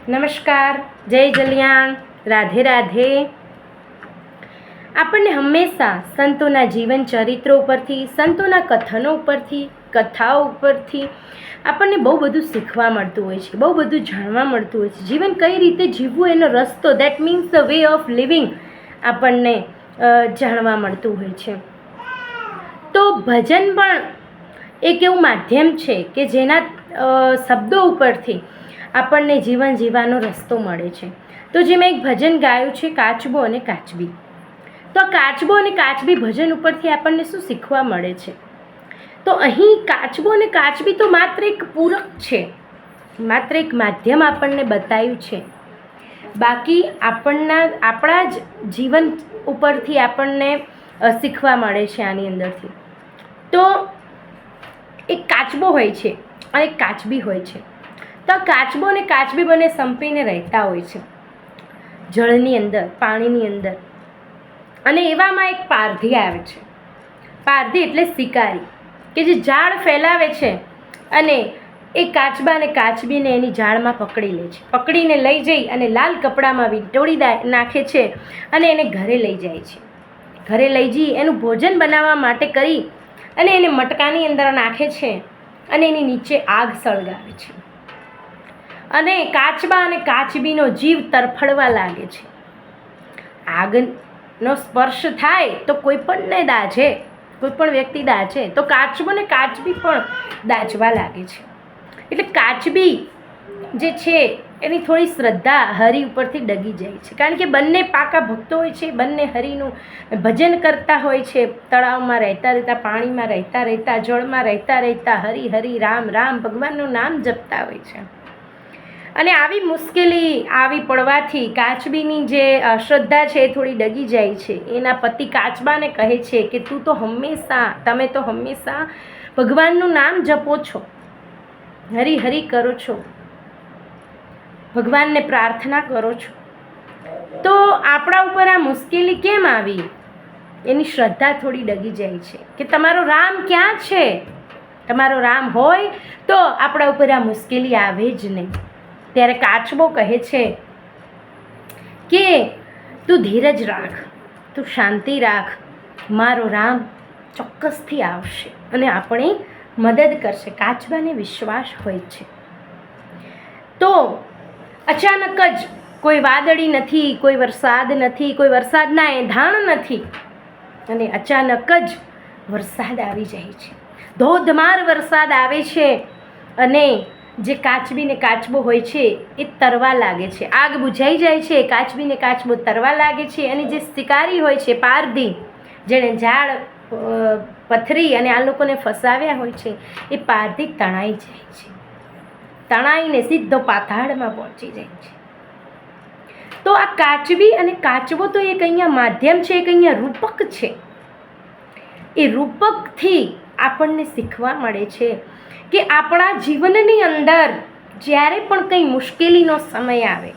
નમસ્કાર, જય જલિયાણ, રાધે રાધે. આપણને હંમેશા સંતોના જીવન ચરિત્રો ઉપરથી, સંતોના કથનો ઉપરથી, કથાઓ ઉપરથી આપણને બહુ બધું શીખવા મળતું હોય છે, બહુ બધું જાણવા મળતું હોય છે. જીવન કઈ રીતે જીવવું એનો રસ્તો, that means the way of living આપણને જાણવા મળતું હોય છે. તો ભજન પણ એક એવું માધ્યમ છે કે જેના શબ્દો ઉપરથી આપણને જીવન જીવવાનો રસ્તો મળે છે. તો જે મેં એક ભજન ગાયું છે, કાચબો અને કાચબી. તો આ કાચબો અને કાચબી ભજન ઉપરથી આપણને શું શીખવા મળે છે? તો અહીં કાચબો અને કાચબી તો માત્ર એક પૂરક છે, માત્ર એક માધ્યમ આપણને બતાવ્યું છે. બાકી આપણા જ જીવન ઉપરથી આપણને શીખવા મળે છે આની અંદરથી. તો એક કાચબો હોય છે અને એક કાચબી હોય છે. તો આ કાચબો અને કાચબી બંને સંપીને રહેતા હોય છે જળની અંદર, પાણીની અંદર. અને એવામાં એક પારધી આવે છે. પારધી એટલે શિકારી, કે જે જાળ ફેલાવે છે અને એ કાચબા અને કાચબીને એની જાળમાં પકડી લે છે. પકડીને લઈ જઈ અને લાલ કપડામાં વીંટોળી નાખે છે અને એને ઘરે લઈ જાય છે. ઘરે લઈ જઈ એનું ભોજન બનાવવા માટે કરી અને એને મટકાની અંદર નાખે છે અને એની નીચે આગ સળગાવે છે. અને કાચબા અને કાચબીનો જીવ તરફડવા લાગે છે. આગનો સ્પર્શ થાય તો કોઈ પણને દાઝે, કોઈ પણ વ્યક્તિ દાઝે, તો કાચબો અને કાચબી પણ દાઝવા લાગે છે. એટલે કાચબી જે છે એની થોડી શ્રદ્ધા હરિ ઉપરથી ડગી જાય છે, કારણ કે બંને પાકા ભક્તો હોય છે, બંને હરિનું ભજન કરતા હોય છે. તળાવમાં રહેતા રહેતા, પાણીમાં રહેતા રહેતા, જળમાં રહેતા રહેતા હરિ હરિ રામ રામ ભગવાનનું નામ જપતા હોય છે. અને આવી મુશ્કેલી આવી પડવાથી કાચબીની જે શ્રદ્ધા છે એ થોડી ડગી જાય છે. એના પતિ કાચબાને કહે છે કે તમે તો હંમેશા ભગવાનનું નામ જપો છો, હરિ હરિ કરો છો, ભગવાનને પ્રાર્થના કરો છો, તો આપણા ઉપર આ મુશ્કેલી કેમ આવી? એની શ્રદ્ધા થોડી ડગી જાય છે કે તમારો રામ ક્યાં છે? તમારો રામ હોય તો આપણા ઉપર આ મુશ્કેલી આવે જ નહીં. ત્યારે કાચબો કહે છે કે તું ધીરજ રાખ, તું શાંતિ રાખ, મારો રામ ચોક્કસથી આવશે અને આપણી મદદ કરશે. કાચબાને વિશ્વાસ હોય છે. તો અચાનક જ કોઈ વાદળી નથી, કોઈ વરસાદ નથી, કોઈ વરસાદના એંધાણ નથી, અને અચાનક જ વરસાદ આવી જાય છે. ધોધમાર વરસાદ આવે છે અને જે કાચબી ને કાચબો હોય છે એ તરવા લાગે છે. આગ બુઝાઈ જાય છે, કાચબી ને કાચબો તરવા લાગે છે. અને જે શિકારી હોય છે, પારધી, જેણે ઝાડ પથરી અને આ લોકોને ફસાવ્યા હોય છે, એ પારધી તણાઈ જાય છે. તણાઈને સીધો પાતાળમાં પહોંચી જાય છે. તો આ કાચબી અને કાચબો તો એક અહીંયા માધ્યમ છે, એક અહીંયા રૂપક છે. એ રૂપકથી આપણને શીખવા મળે છે કે આપણા જીવનની અંદર જ્યારે પણ કંઈ મુશ્કેલીનો સમય આવે,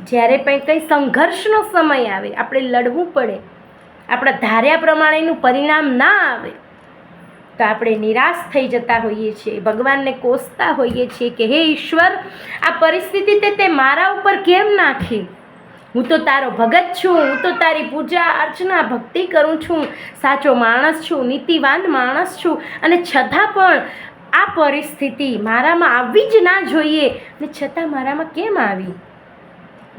જ્યારે પણ કંઈ સંઘર્ષનો સમય આવે, આપણે લડવું પડે, આપણા ધાર્યા પ્રમાણેનું પરિણામ ના આવે, તો આપણે નિરાશ થઈ જતા હોઈએ છીએ, ભગવાનને કોસતા હોઈએ છીએ કે હે ઈશ્વર, આ પરિસ્થિતિ તે મારા ઉપર કેમ નાખી? હું તો તારો ભગત છું, હું તો તારી પૂજા અર્ચના ભક્તિ કરું છું, સાચો માણસ છું, નીતિવાન માણસ છું, અને છતાં પણ આ પરિસ્થિતિ મારામાં આવવી જ ના જોઈએ, ને છતાં મારામાં કેમ આવી?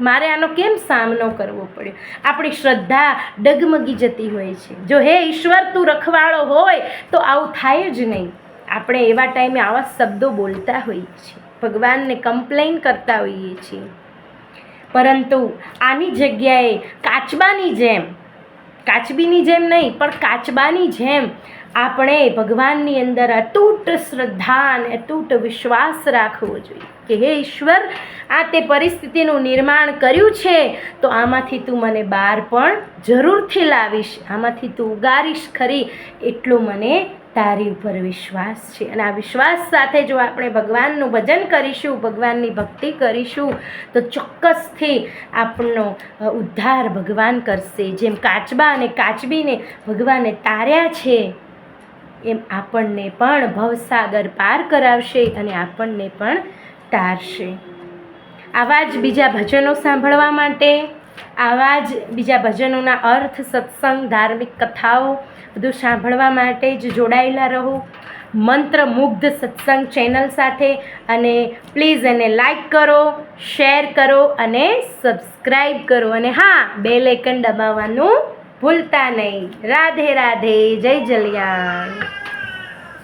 મારે આનો કેમ સામનો કરવો પડ્યો? આપણી શ્રદ્ધા ડગમગી જતી હોય છે. જો હે ઈશ્વર તું રખવાળો હોય તો આવું થાય જ નહીં. આપણે એવા ટાઈમે આવા શબ્દો બોલતા હોઈએ છીએ, ભગવાનને કમ્પ્લેન કરતા હોઈએ છીએ. પરંતુ આની જગ્યાએ કાચબીની જેમ નહીં, પણ કાચબાની જેમ આપણે ભગવાનની અંદર અતૂટ શ્રદ્ધા અને અતૂટ વિશ્વાસ રાખવો જોઈએ કે હે ઈશ્વર, આ તે પરિસ્થિતિનું નિર્માણ કર્યું છે તો આમાંથી તું મને બહાર પણ જરૂરથી લાવીશ, આમાંથી તું ઉગારીશ ખરી, એટલો મને તારી ઉપર વિશ્વાસ છે. અને આ વિશ્વાસ સાથે જો આપણે ભગવાનનું ભજન કરીશું, ભગવાનની ભક્તિ કરીશું, તો ચોક્કસથી આપણનો ઉદ્ધાર ભગવાન કરશે. જેમ કાચબા અને કાચબીને ભગવાને તાર્યા છે, એમ આપણને પણ ભવસાગર પાર કરાવશે અને આપણને પણ તારશે. આવા જ બીજા ભજનો સાંભળવા માટે, આવા જ બીજા ભજનોના અર્થ, સત્સંગ, ધાર્મિક કથાઓ બધું સાંભળવા માટે જ જોડાયેલા રહો મંત્રમુગ્ધ સત્સંગ ચેનલ સાથે. અને પ્લીઝ એને લાઈક કરો, શેર કરો અને સબસ્ક્રાઈબ કરો. અને હા, બેલ આઇકન દબાવવાનું ભૂલતા નહીં. રાધે રાધે, જય જલિયાણ.